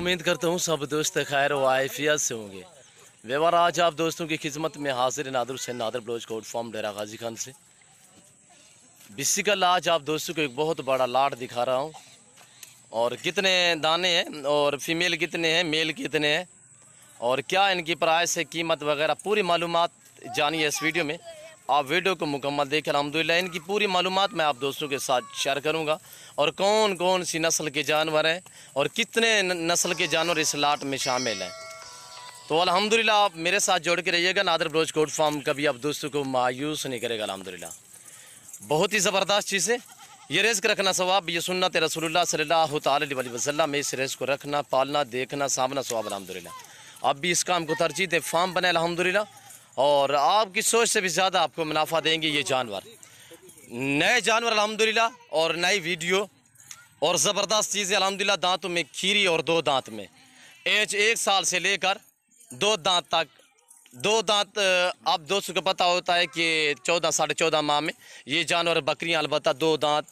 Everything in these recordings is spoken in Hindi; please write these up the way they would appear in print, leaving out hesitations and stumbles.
उम्मीद करता हूँ सब दोस्त खैर व आफियत से होंगे। व्यवहार आज आप दोस्तों की खिदमत में हाजिर नादर हुसैन नादर ब्लोच कोट फॉर्म डेरा गाजी खान से। बेसिकल आज आप दोस्तों को एक बहुत बड़ा लाट दिखा रहा हूँ और कितने दाने हैं और फीमेल कितने हैं, मेल कितने हैं और क्या इनकी प्राइस है, कीमत वगैरह पूरी मालूमात जानिए इस वीडियो में। आप वीडियो को मुकम्मल देखें। अल्हम्दुलिल्लाह इनकी पूरी मालूमात मैं आप दोस्तों के साथ शेयर करूंगा और कौन कौन सी नस्ल के जानवर हैं और कितने नस्ल के जानवर इस लाट में शामिल हैं। तो अल्हम्दुलिल्लाह आप मेरे साथ जोड़ के रहिएगा। नादर ब्लोच कोट फार्म कभी आप दोस्तों को मायूस नहीं करेगा। अल्हम्दुलिल्लाह बहुत ही ज़बरदस्त चीज़ है। ये रिस्क रखना सवाब, ये सुन्नत रसूलुल्लाह सल्लल्लाहु अलैहि वसल्लम में इस रिस्क को रखना, पालना, देखना, सामना सवाब। अल्हम्दुलिल्लाह अब भी इस काम को तरजीह दे, फार्म बने अल्हम्दुलिल्लाह और आपकी सोच से भी ज़्यादा आपको मुनाफा देंगे ये जानवर। नए जानवर अल्हम्दुलिल्लाह और नई वीडियो और ज़बरदस्त चीज़ें अल्हम्दुलिल्लाह। दांतों में खीरी और 2 दांत में एज 1 साल से लेकर 2 दांत तक। 2 दांत आप दोस्तों को पता होता है कि 14 साढ़े 14 माह में ये जानवर बकरियां अलबत्ता 2 दांत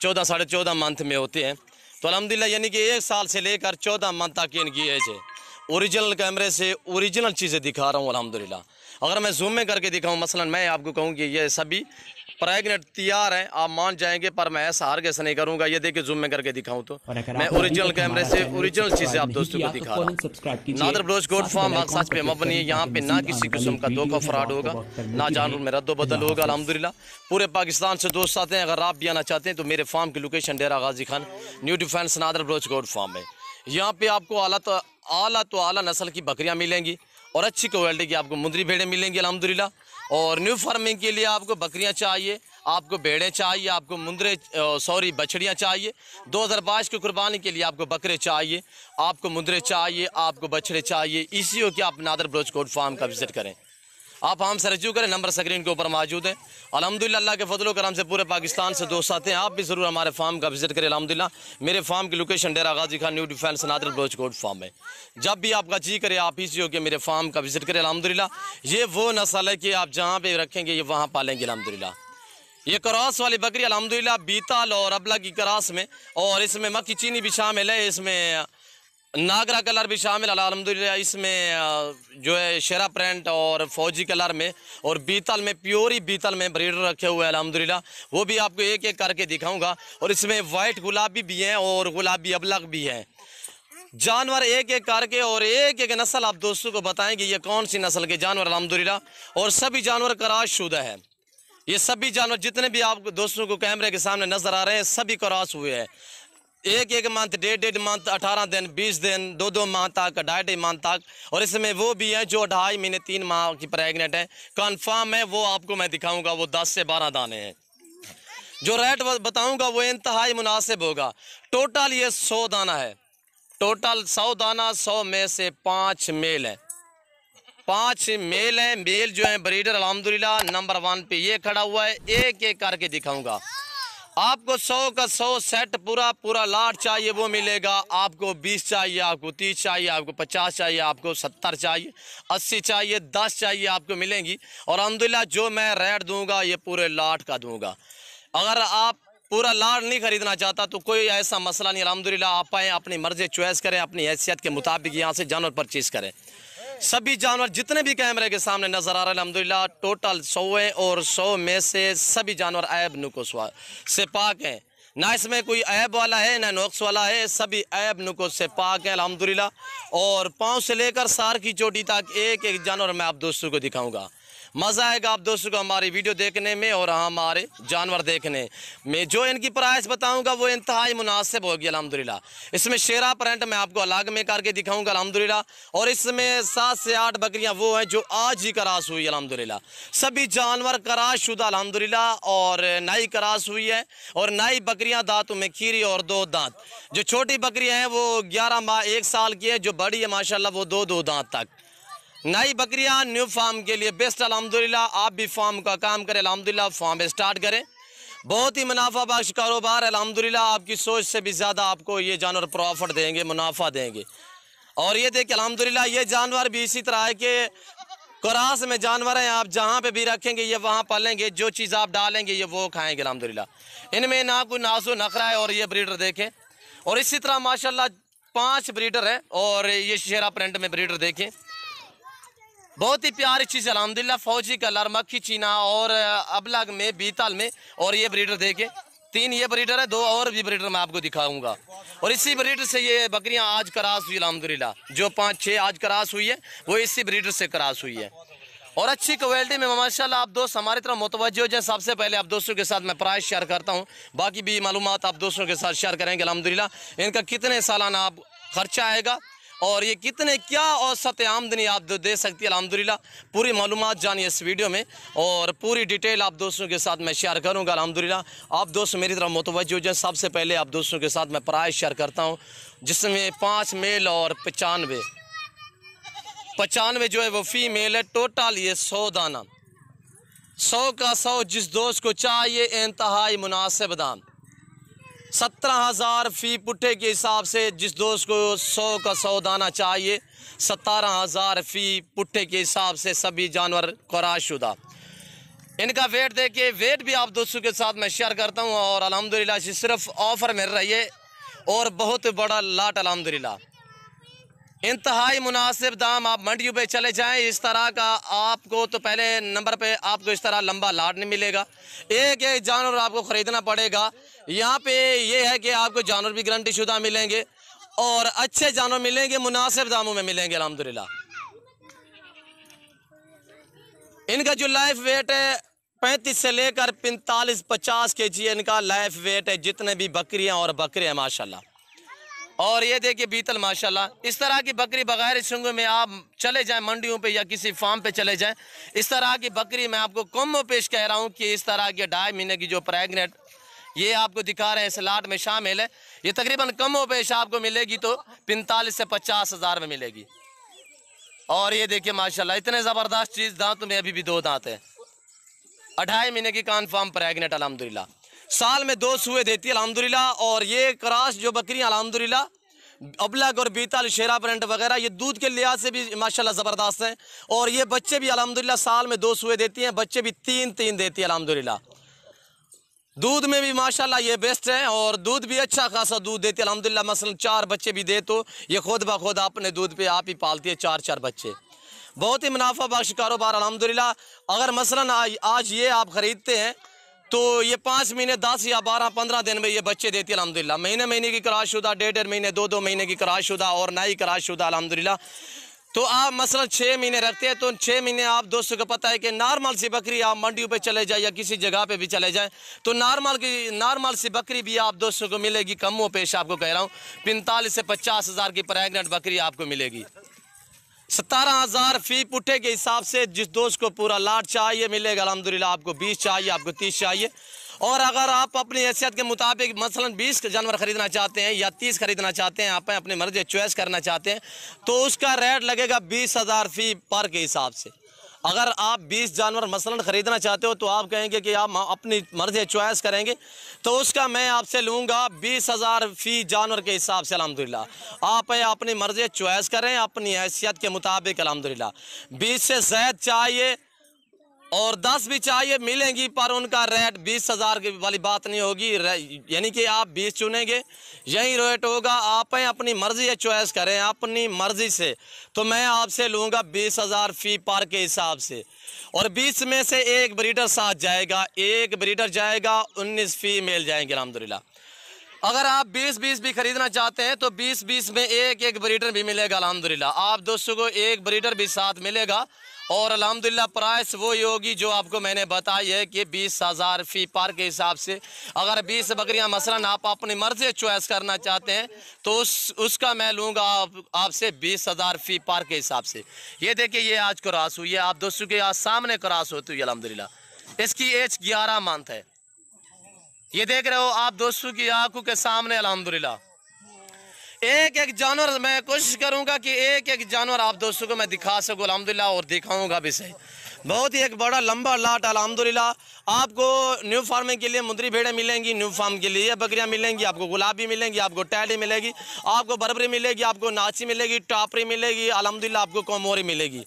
14 साढ़े 14 मंथ में होते हैं। तो अल्हम्दुलिल्लाह यानी कि 1 साल से लेकर 14 मंथ तक इनकी एज है। ओरिजिनल कैमरे से ओरिजिनल चीज़ें दिखा रहा हूँ अल्हम्दुलिल्लाह। अगर मैं जूम में करके दिखाऊँ, मसलन मैं आपको कहूँ कि ये सभी प्रेग्नेंट तैयार हैं, आप मान जाएंगे, पर मैं ऐसा हरगिज़ नहीं करूँगा। ये देखिए जूम में करके दिखाऊँ तो मैं ओरिजिनल कैमरे से ओरिजिनल चीज़ें आप दोस्तों को दिखा रहा हूँ। नादर ब्लोच कोट फार्म हक सच पे मबनी है। यहाँ पे ना किसी किस्म का धोखा फ्रॉड होगा, ना जानवर में रद्दो बदल होगा। अल्हम्दुलिल्लाह पूरे पाकिस्तान से दोस्त आते हैं। अगर आप भी आना चाहते हैं तो मेरे फार्म की location Dera Ghazi Khan new defence Nadir Baloch Kot farm है। यहाँ पे आपको आला नस्ल की बकरियाँ मिलेंगी और अच्छी क्वालिटी की आपको मुंदरी भेड़ें मिलेंगी अल्हम्दुलिल्लाह। और न्यू फार्मिंग के लिए आपको बकरियां चाहिए, आपको भेड़ें चाहिए, आपको बछड़ियां चाहिए। 2022 की कुर्बानी के लिए आपको बकरे चाहिए, आपको मुंदरे चाहिए, आपको बछड़े चाहिए। इसी हो कि आप नादर ब्लोच कोट फार्म का विजिट करें। आप हमसे रजू करें, नंबर स्क्रीन के ऊपर मौजूद है। अल्हम्दुलिल्लाह अल्लाह के फजल करम से पूरे पाकिस्तान से दोस्त आते हैं। आप भी ज़रूर हमारे फार्म का विजिट करें। अल्हम्दुलिल्लाह मेरे फार्म की location Dera Ghazi Khan new defence Nadir Baloch Kot farm है। जब भी आपका जी करे आप इसी हो कि मेरे फार्म का विजिट करें। अल्हम्दुलिल्लाह ये वो नस्ल है कि आप जहाँ पे रखेंगे ये वहाँ पालेंगे। अल्हम्दुलिल्लाह ये क्रॉस वाली बकरी अल्हम्दुलिल्लाह बीतल और अबला की क्रॉस में, और इसमें मक्की चीनी भी शामिल है, इसमें नागरा कलर भी शामिल अल्हम्दुलिल्लाह। इसमें जो है शेरा प्रिंट और फौजी कलर में और बीतल में प्योरी बीतल में ब्रीडर रखे हुए हैं अल्हम्दुलिल्लाह। वो भी आपको एक एक करके दिखाऊंगा। और इसमें वाइट गुलाबी भी हैं और गुलाबी अबलग भी हैं। जानवर एक एक करके और एक एक नस्ल आप दोस्तों को बताएंगे ये कौन सी नस्ल के जानवर अल्हम्दुलिल्लाह। और सभी जानवर क्रॉस शुदा है। ये सभी जानवर जितने भी आप दोस्तों को कैमरे के सामने नजर आ रहे हैं सभी क्रॉस हुए हैं। एक मंथ, 1.5 मंथ, 18 दिन, 20 दिन, 2 माह तक, 2.5 माह तक। और इसमें वो भी हैं जो 2.5 महीने 3 माह की प्रेगनेंट है। कन्फर्म है वो आपको मैं दिखाऊंगा। वो 10 से 12 दाने हैं। जो रेट बताऊंगा वो इंतहाई मुनासिब होगा। टोटल ये 100 दाना है। टोटल 100 दाना, 100 में से 5 मेल है। 5 मेल है। मेल जो है ब्रीडर अल्हम्दुलिल्लाह नंबर 1 पे ये खड़ा हुआ है। एक एक करके दिखाऊंगा। आपको 100 का 100 सेट पूरा लाट चाहिए वो मिलेगा। आपको 20 चाहिए, आपको 30 चाहिए, आपको 50 चाहिए, आपको 70 चाहिए, 80 चाहिए, 10 चाहिए, आपको मिलेंगी। और अल्हम्दुलिल्लाह जो मैं रेट दूंगा ये पूरे लाट का दूंगा। अगर आप पूरा लाट नहीं खरीदना चाहता तो कोई ऐसा मसला नहीं। अल्हम्दुलिल्लाह आप आएँ, अपनी मर्जी चॉइस करें, अपनी हैसियत के मुताबिक यहाँ से जानवर परचेज करें। सभी जानवर जितने भी कैमरे के सामने नजर आ रहे हैं अल्हम्दुलिल्लाह टोटल 100 है और 100 में से सभी जानवर ऐब नुक्स से पाक हैं। ना इसमें कोई ऐब वाला है ना नुक्स वाला है, सभी ऐब नुक्स से पाक है अल्हम्दुलिल्लाह। और पाँव से लेकर सार की चोटी तक एक एक जानवर मैं आप दोस्तों को दिखाऊंगा। मज़ा आएगा आप दोस्तों को हमारी वीडियो देखने में और हमारे जानवर देखने में। जो इनकी प्राइस बताऊंगा वो इंतहाई मुनासिब होगी अल्हम्दुलिल्लाह। इसमें शेरा प्रिंट मैं आपको अलग में करके दिखाऊंगा अल्हम्दुलिल्लाह। और इसमें 7 से 8 बकरियां वो हैं जो आज ही क्रॉस हुई अल्हम्दुलिल्लाह। सभी जानवर क्रॉस शुदा अल्हम्दुलिल्लाह और नई क्रॉस हुई है। और नई बकरियां दांतों में खीरी और 2 दांत। जो छोटी बकरियाँ हैं वो 11 माह 1 साल की है। जो बड़ी है माशाल्लाह वो 2 दांत तक। नई बकरियां न्यू फार्म के लिए बेस्ट अल्हम्दुलिल्लाह। आप भी फार्म का काम करें अल्हम्दुलिल्लाह, फार्म स्टार्ट करें। बहुत ही मुनाफा बख्श कारोबार है अल्हम्दुलिल्लाह। आपकी सोच से भी ज़्यादा आपको ये जानवर प्रॉफिट देंगे, मुनाफा देंगे। और ये देखिए अल्हम्दुलिल्लाह ये जानवर भी इसी तरह है कि क्रॉस में जानवर हैं। आप जहाँ पे भी रखेंगे ये वहाँ पालेंगे। जो चीज़ आप डालेंगे ये वो खाएंगे अल्हम्दुलिल्लाह। इनमें ना कोई नासो नखरा है। और ये ब्रीडर देखें। और इसी तरह माशाल्लाह 5 ब्रीडर है और ये शेरा प्रिंट में ब्रीडर देखें, बहुत ही प्यारी चीज़ अल्हम्दुलिल्लाह। फौजी कलर, मक्खी चीना और अबलग में, बीतल में। और ये ब्रीडर देखें, 3 ये ब्रीडर है, 2 और भी ब्रीडर मैं आपको दिखाऊंगा। और इसी ब्रीडर से ये बकरियां आज क्रॉस हुई अल्हम्दुलिल्लाह। जो 5-6 आज क्रॉस हुई है वो इसी ब्रीडर से क्रॉस हुई है और अच्छी क्वालिटी में माशाल्लाह। आप दोस्त हमारी तरफ मुतवज्जो हो जाए। सबसे पहले आप दोस्तों के साथ मैं प्राइस शेयर करता हूँ, बाकी भी मालूमात आप दोस्तों के साथ शेयर करेंगे अल्हम्दुलिल्लाह। इनका कितने सालाना आप खर्चा आएगा और ये कितने क्या औसत आमदनी आप दे सकती है अल्हम्दुलिल्लाह। पूरी मालूमात जानिए इस वीडियो में और पूरी डिटेल आप दोस्तों के साथ मैं शेयर करूंगा अल्हम्दुलिल्लाह। आप दोस्त मेरी तरफ मुतवज्जो हो जाए। सबसे पहले आप दोस्तों के साथ मैं प्राइस शेयर करता हूं, जिसमें 5 मेल और 95 जो है वो फीमेल है। टोटल ये 100 दाना, 100 का 100 जिस दोस्त को चाहिए इंतहाई मुनासिब दाम। 17,000 फ़ी पुट्ठे के हिसाब से जिस दोस्त को 100 का 100 दाना चाहिए, 17,000 फ़ी पुट्ठे के हिसाब से सभी जानवर क्रॉसशुदा। इनका वेट देखिए, वेट भी आप दोस्तों के साथ मैं शेयर करता हूं और अल्हम्दुलिल्लाह सिर्फ ऑफ़र मिल रही है और बहुत बड़ा लाट अल्हम्दुलिल्लाह। इंतहाई मुनासिब दाम। आप मंडियों पे चले जाएं, इस तरह का आपको तो पहले नंबर पे आपको इस तरह लंबा लाट नहीं मिलेगा। एक एक जानवर आपको ख़रीदना पड़ेगा। यहाँ पे ये है कि आपको जानवर भी गारंटी शुदा मिलेंगे और अच्छे जानवर मिलेंगे, मुनासिब दामों में मिलेंगे अल्हम्दुलिल्लाह। इनका जो लाइफ वेट है 35 से लेकर 45-50 kg इनका लाइफ वेट है, जितने भी बकरियाँ और बकरे हैं माशाल्लाह। और ये देखिए बीतल माशाल्लाह। इस तरह की बकरी बगैर सूंगे में आप चले जाएं मंडियों पे या किसी फार्म पे चले जाएं, इस तरह की बकरी मैं आपको कम पेश कह रहा हूँ कि इस तरह के 2.5 महीने की जो प्रेगनेंट ये आपको दिखा रहे हैं इस लाट में शामिल है, ये तकरीबन कम पेश आपको मिलेगी तो 45 से 50 हज़ार में मिलेगी। और ये देखिए माशाल्लाह इतने ज़बरदस्त चीज़, दांत में अभी भी 2 दांत है। 2.5 महीने की कन्फर्म प्रेगनेंट अल्हम्दुलिल्लाह। साल में 2 सुए देती है अल्हम्दुलिल्लाह। और ये क्रॉस जो बकरियां अल्हम्दुलिल्लाह, अबलग और बीतल, शेरा प्रिंट वगैरह, ये दूध के लिहाज से भी माशाल्लाह ज़बरदस्त हैं। और ये बच्चे भी अल्हम्दुलिल्लाह साल में 2 सुए देती हैं, बच्चे भी 3 देती है अल्हम्दुलिल्लाह। दूध में भी माशाल्लाह ये बेस्ट है और दूध भी अच्छा खासा दूध देती है अल्हम्दुलिल्लाह। मसलन 4 बच्चे भी दे तो ये खुद ब खुद अपने दूध पे आप ही पालती है 4 बच्चे। बहुत ही मुनाफा बख्श कारोबार अल्हम्दुलिल्लाह। अगर मसलन आज ये आप ख़रीदते हैं तो ये 5 महीने 10 या 12-15 दिन में ये बच्चे देती है अल्हम्दुलिल्लाह। महीने की क्रॉसशुदा, 1.5 महीने 2 महीने की क्रॉसशुदा और नई क्रॉसशुदा अल्हम्दुलिल्लाह। तो आप मसलन 6 महीने रखते हैं तो 6 महीने आप दोस्तों को पता है कि नॉर्मल सी बकरी आप मंडियों पे चले जाए या किसी जगह पे भी चले जाएं तो नॉर्मल सी बकरी भी आप दोस्तों को मिलेगी कमो पेश। आपको कह रहा हूँ 45 से 50 हज़ार की प्रेगनेंट बकरी आपको मिलेगी। 17,000 फ़ी पुट्ठे के हिसाब से जिस दोस्त को पूरा लाट चाहिए मिलेगा अल्हम्दुलिल्लाह। आपको 20 चाहिए, आपको 30 चाहिए। और अगर आप अपनी हैसियत के मुताबिक मसलन 20 जानवर ख़रीदना चाहते हैं या 30 ख़रीदना चाहते हैं, आप अपनी मर्ज़ी चॉइस करना चाहते हैं तो उसका रेट लगेगा 20,000 फ़ी पर के हिसाब से। अगर आप 20 जानवर मसलन ख़रीदना चाहते हो तो आप कहेंगे कि आप अपनी मर्ज़ी चॉइस करेंगे तो उसका मैं आपसे लूँगा 20,000 फ़ी जानवर के हिसाब से अल्हम्दुलिल्लाह। आप अपनी मर्ज़ी चॉइस करें अपनी हैसियत के मुताबिक अल्हम्दुलिल्लाह। 20 से ज़ायद चाहिए और 10 भी चाहिए मिलेंगी, पर उनका रेट 20,000 की वाली बात नहीं होगी। यानी कि आप 20 चुनेंगे यही रेट होगा। आप अपनी मर्ज़ी है चॉइस करें अपनी मर्ज़ी से तो मैं आपसे लूँगा 20,000 फ़ी पर के हिसाब से। और 20 में से एक ब्रीडर साथ जाएगा, एक ब्रीडर जाएगा, 19 फीमेल जाएंगे अल्हम्दुलिल्लाह। अगर आप 20-20 भी ख़रीदना चाहते हैं तो 20-20 में एक ब्रीडर भी मिलेगा अल्हम्दुलिल्लाह। आप दोस्तों को एक ब्रीडर भी साथ मिलेगा और अल्हम्दुलिल्लाह प्राइस वही होगी जो आपको मैंने बताई है कि 20,000 फ़ी पर के हिसाब से। अगर 20 बकरियां मसलन आप अपनी मर्ज़ी चॉइस करना चाहते हैं तो उसका मैं लूँगा आपसे 20,000 फ़ी पर के हिसाब से। ये देखिए ये आज क्रॉस हुई है, आप दोस्तों के आज सामने क्रॉस होती हुई अल्हम्दुलिल्लाह। इसकी एज 11 मंथ है, ये देख रहे हो आप दोस्तों की आंखों के सामने अल्हम्दुलिल्लाह। एक जानवर मैं कोशिश करूंगा कि एक जानवर आप दोस्तों को मैं दिखा सकूं अल्हम्दुलिल्लाह और दिखाऊंगा भी सही। बहुत ही एक बड़ा लंबा लाट अल्हम्दुलिल्लाह। आपको न्यू फार्मिंग के लिए मुंदरी भेड़ें मिलेंगी, न्यू फार्म के लिए बकरियां मिलेंगी, आपको गुलाबी मिलेंगी, आपको टैडी मिलेगी, आपको बरबरी मिलेगी, आपको नाची मिलेगी, टापरी मिलेगी, अल्हम्दुलिल्लाह आपको कोमोरी मिलेगी।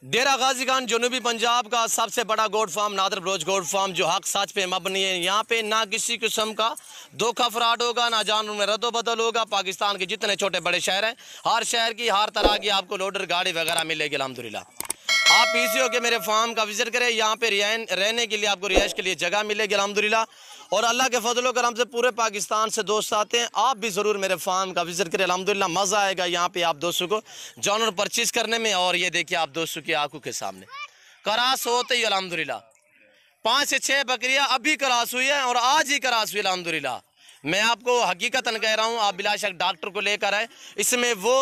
डेरा गाजी खान जनूबी पंजाब का सबसे बड़ा goat farm Nadir Baloch goat farm जो हक सच पे मबनी है। यहाँ पे ना किसी किस्म का धोखा फ्रॉड होगा, ना जानवर में रद्दो बदल होगा। पाकिस्तान के जितने छोटे बड़े शहर हैं, हर शहर की हर तरह की आपको लोडर गाड़ी वगैरह मिलेगी अल्हम्दुलिल्लाह। आप इजी हो के मेरे फार्म का विजिट करें। यहाँ पे रहने के लिए आपको रिहाइश के लिए जगह मिलेगी अल्हम्दुलिल्लाह। और अल्लाह के फजल करम से पूरे पाकिस्तान से दोस्त आते हैं। आप भी ज़रूर मेरे फार्म का विजिट करें अल्हम्दुलिल्लाह। मज़ा आएगा यहाँ पे आप दोस्तों को जानवर परचेज़ करने में। और ये देखिए आप दोस्तों की आंखों के सामने करास होते ही अल्हम्दुलिल्लाह 5 से 6 बकरियाँ अभी करास हुई है और आज ही करास हुई अल्हम्दुलिल्लाह। मैं आपको हकीकतन कह रहा हूँ, आप बिलाशक डॉक्टर को लेकर आए। इसमें वो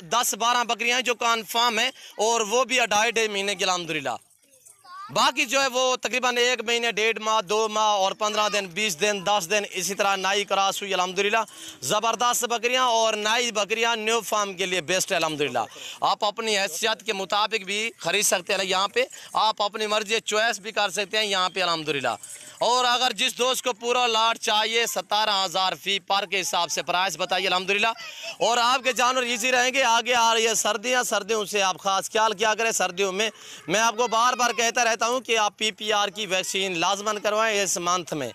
10-12 बकरियाँ जो कन्फर्म है और वो भी 2.5 महीने की अल्हम्दुलिल्लाह। बाकी जो है वो तकरीबन 1 महीने, 1.5 माह, 2 माह और 15 दिन, 20 दिन, 10 दिन इसी तरह नाई क्रॉस हुई अल्हम्दुलिल्लाह। ज़बरदस्त बकरियां और नाई बकरियां न्यू फार्म के लिए बेस्ट है अल्हम्दुलिल्लाह। आप अपनी हैसियत के मुताबिक भी खरीद सकते हैं यहाँ पे, आप अपनी मर्जी चॉइस भी कर सकते हैं यहाँ पे अल्हम्दुलिल्लाह। और अगर जिस दोस्त को पूरा लाट चाहिए 17,000 फी पर के हिसाब से प्राइस बताइए अल्हम्दुलिल्लाह। और आपके जानवर इजी रहेंगे। आगे आ रही है सर्दियाँ, सर्दियों से आप खास ख्याल किया करें। सर्दियों में मैं आपको बार बार कहता रहता हूँ कि आप PPR की वैक्सीन लाजमन करवाएं। इस मंथ में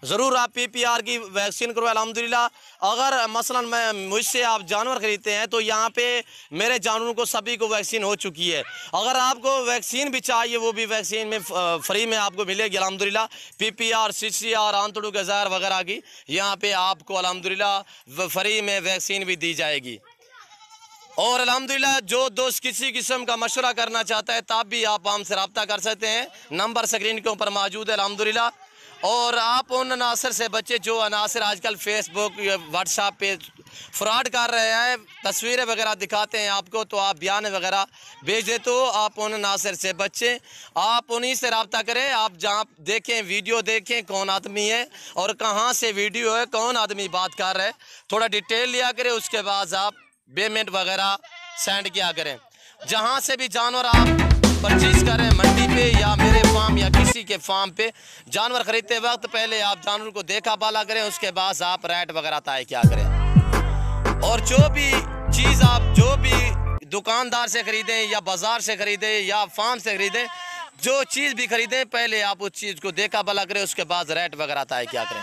ज़रूर आप PPR की वैक्सीन करवाएं अल्हम्दुलिल्लाह। अगर मसलन मैं मुझसे आप जानवर ख़रीदते हैं तो यहाँ पे मेरे जानवरों को सभी को वैक्सीन हो चुकी है। अगर आपको वैक्सीन भी चाहिए वो भी वैक्सीन में फ्री में आपको मिलेगी अल्हम्दुलिल्लाह। PPR, CCR, आंतड़ू के ज़हर वगैरह की यहाँ पे आपको अल्हम्दुलिल्लाह फ्री में वैक्सीन भी दी जाएगी। और अल्हम्दुलिल्लाह जो दोस्त किसी किस्म का मशवरा करना चाहता है तब भी आप हमसे रब्ता कर सकते हैं। नंबर स्क्रीन के ऊपर मौजूद है अल्हम्दुलिल्लाह। और आप उन अनासर से बच्चे जो अनासर आजकल फेसबुक या व्हाट्सएप पे फ्रॉड कर रहे हैं, तस्वीरें वगैरह दिखाते हैं आपको तो आप बयान वगैरह भेज दे, तो आप उन अनासर से बच्चे, आप उन्हीं से रब्ता करें। आप जहाँ देखें वीडियो देखें कौन आदमी है और कहाँ से वीडियो है, कौन आदमी बात कर रहा है, थोड़ा डिटेल लिया करें। उसके बाद आप पेमेंट वगैरह सेंड किया करें। जहाँ से भी जानवर आप परचेज करें, मंडी पे या मेरे फार्म या किसी के फार्म पे जानवर खरीदते वक्त पहले आप जानवर को देखा भाला करें, उसके बाद आप रेट वगैरह तय क्या करें। और जो भी चीज़ आप जो भी दुकानदार से ख़रीदें या बाज़ार से ख़रीदें या फार्म से ख़रीदें, जो चीज़ भी ख़रीदें पहले आप उस चीज़ को देखा भाला करें, उसके बाद रेट वगैरह तय क्या करें।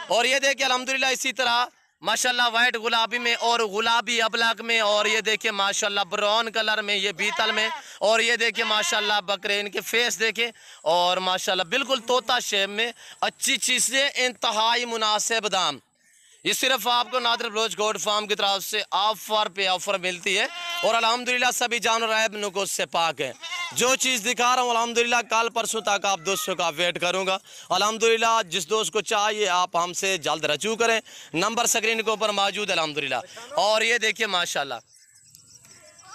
और ये देखिए अल्हम्दुलिल्लाह इसी तरह माशाल्लाह वाइट गुलाबी में और गुलाबी अबलग में, और ये देखिए माशाल्लाह ब्राउन कलर में, ये बीतल में, और ये देखिए माशाल्लाह बकरे इनके फेस देखें और माशाल्लाह बिल्कुल तोता शेप में अच्छी चीज़ें इंतहाई मुनासिब दाम। ये सिर्फ आपको नादिर बलोच गोट फार्म की तरफ से ऑफर पे ऑफर मिलती है। और अल्हम्दुलिल्लाह सभी जानवर ऐब नुक़्स से पाक है। जो चीज़ दिखा रहा हूँ अल्हम्दुलिल्लाह कल परसों तक आप दोस्तों का वेट करूँगा अल्हम्दुलिल्लाह। जिस दोस्त को चाहिए आप हमसे जल्द रजू करें। नंबर स्क्रीन के ऊपर मौजूद है अल्हम्दुलिल्लाह। और ये देखिए माशाल्लाह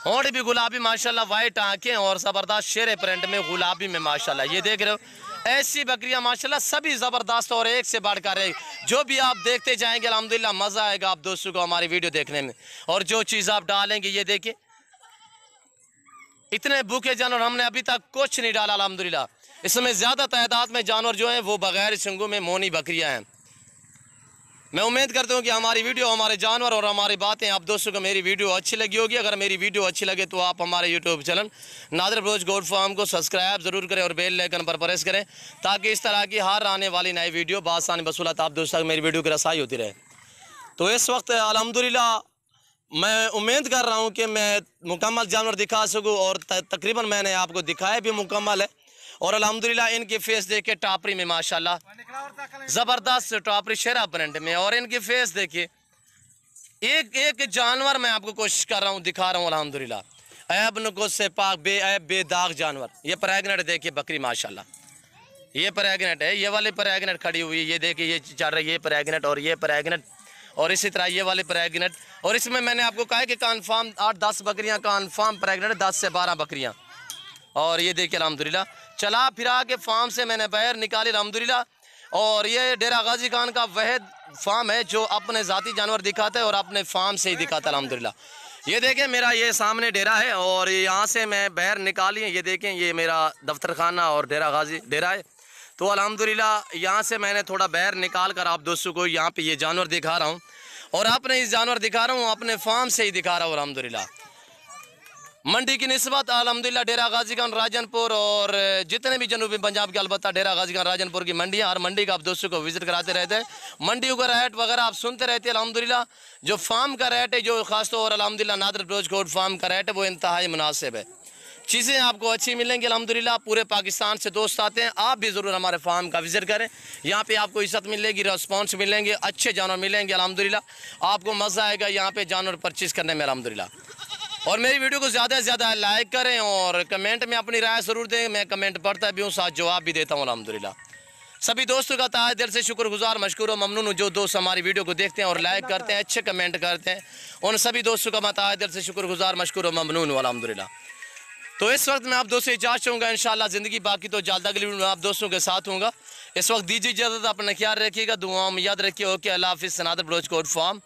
होंठ भी गुलाबी माशाल्लाह, वाइट आंखें और ज़बरदस्त शेरे प्रिंट में गुलाबी में माशाल्लाह। ये देख रहे हो ऐसी बकरियां माशाल्लाह सभी ज़बरदस्त और एक से बढ़कर एक। जो भी आप देखते जाएंगे अल्हम्दुलिल्लाह मज़ा आएगा आप दोस्तों को हमारी वीडियो देखने में। और जो चीज़ आप डालेंगे ये देखिए इतने भूखे जानवर हमने अभी तक कुछ नहीं डाला अल्हम्दुलिल्लाह। इसमें ज़्यादा तादाद में जानवर जो हैं वो बगैर सिंगों में मोनी बकरियाँ हैं। मैं उम्मीद करता हूँ कि हमारी वीडियो, हमारे जानवर और हमारी बातें आप दोस्तों को मेरी वीडियो अच्छी लगी होगी। अगर मेरी वीडियो अच्छी लगे तो आप हमारे YouTube channel Nadir Baloch goat farm को सब्सक्राइब ज़रूर करें और बेल आइकन पर प्रेस करें ताकि इस तरह की हर आने वाली नई वीडियो बासानी बसूलत आप दोस्तों तक मेरी वीडियो की रसाई होती रहे। तो इस वक्त अल्हम्दुलिल्लाह मैं उम्मीद कर रहा हूँ कि मैं मुकम्मल जानवर दिखा सकूँ और तकरीबन मैंने आपको दिखाया भी मुकम्मल है। और अल्हम्दुलिल्लाह इनकी फेस देखे टापरी में माशाल्लाह ज़बरदस्त टापरी शेरा प्रिंट में, और इनकी फेस देखिए एक एक जानवर मैं आपको कोशिश कर रहा हूँ दिखा रहा हूँ अल्हम्दुलिल्लाह। ऐब नुक़्स से पाक बेऐब बेदाग जानवर। ये प्रेगनेंट देखिए बकरी माशाल्लाह, ये प्रेगनेंट है, ये वाली प्रेगनेंट खड़ी हुई है, ये देखिए ये चल रही है, ये प्रेगनेंट और ये प्रेगनेंट और इसी तरह ये वाली प्रेगनेंट। और इसमें मैंने आपको कहा है कि कन्फर्म 8-10 बकरियाँ कन्फर्म प्रेगनेंट, 10 से 12 बकरियाँ। और ये देखिए अल्हम्दुलिल्लाह चला फिरा के फार्म से मैंने बाहर निकाली अल्हम्दुलिल्लाह। और ये डेरा गाजी खान का वह फार्म है जो अपने ज़ाती जानवर दिखाता है और अपने फार्म से ही दिखाता है अल्हम्दुलिल्लाह। ये देखें मेरा ये सामने डेरा है और यहाँ से मैं बाहर निकाली है। ये देखें ये मेरा दफ्तर खाना और डेरा गाजी डेरा है। तो अल्हम्दुलिल्लाह यहाँ से मैंने थोड़ा बाहर निकाल कर आप दोस्तों को यहाँ पे ये जानवर दिखा रहा हूँ और अपने इस जानवर दिखा रहा हूँ, अपने फार्म से ही दिखा रहा हूँ अल्हम्दुलिल्लाह। मंडी की निस्बत अल्हम्दुलिल्लाह डेरा गाजी खान राजनपुर और जितने भी जनूबी पंजाब के अलबत्ता डेरा गाजी खान राजनपुर की मंडी है। हर मंडी का आप दोस्तों को विजिट कराते रहते हैं। मंडियों का रेट वगैरह आप सुनते रहते हैं अल्हम्दुलिल्लाह। जो फार्म का रेट है, जो खासतौर अल्हम्दुलिल्लाह नादर ब्रोच कोट फार्म का रेट है, वो इंतहाई मुनासिब है। चीज़ें आपको अच्छी मिलेंगी अल्हम्दुलिल्लाह। पूरे पाकिस्तान से दोस्त आते हैं, आप भी ज़रूर हमारे फार्म का विजिट करें। यहाँ पे आपको इज्जत मिलेगी, रिस्पॉन्स मिलेंगे, अच्छे जानवर मिलेंगे अल्हम्दुलिल्लाह। आपको मज़ा आएगा यहाँ पे जानवर परचेज़ करने में अल्हम्दुलिल्लाह। और मेरी वीडियो को ज़्यादा से ज़्यादा लाइक करें और कमेंट में अपनी राय ज़रूर दें। मैं कमेंट पढ़ता भी हूँ, साथ जवाब भी देता हूँ अल्हम्दुलिल्लाह। सभी दोस्तों का तहे दिल से शुक्रगुजार, मशकूर और ममनून हूँ जो दोस्त हमारी वीडियो को देखते हैं और लाइक करते हैं, अच्छे कमेंट करते हैं। उन सभी दोस्तों का मैं तहे दिल से शुक्रगुजार, मशकूर और ममनून हूँ अल्हम्दुलिल्लाह। तो इस वक्त मैं आप दोस्तों इजाज़त चाहूँगा, इंशाअल्लाह ज़िंदगी बाकी तो जल्द अगली वीडियो में आप दोस्तों के साथ हूँगा। इस वक्त दीजिए इजाज़त, अपना ख्याल रखिएगा, दुआओं में याद रखिए। ओके, अल्लाह हाफिज़। Nadir Baloch goat farm.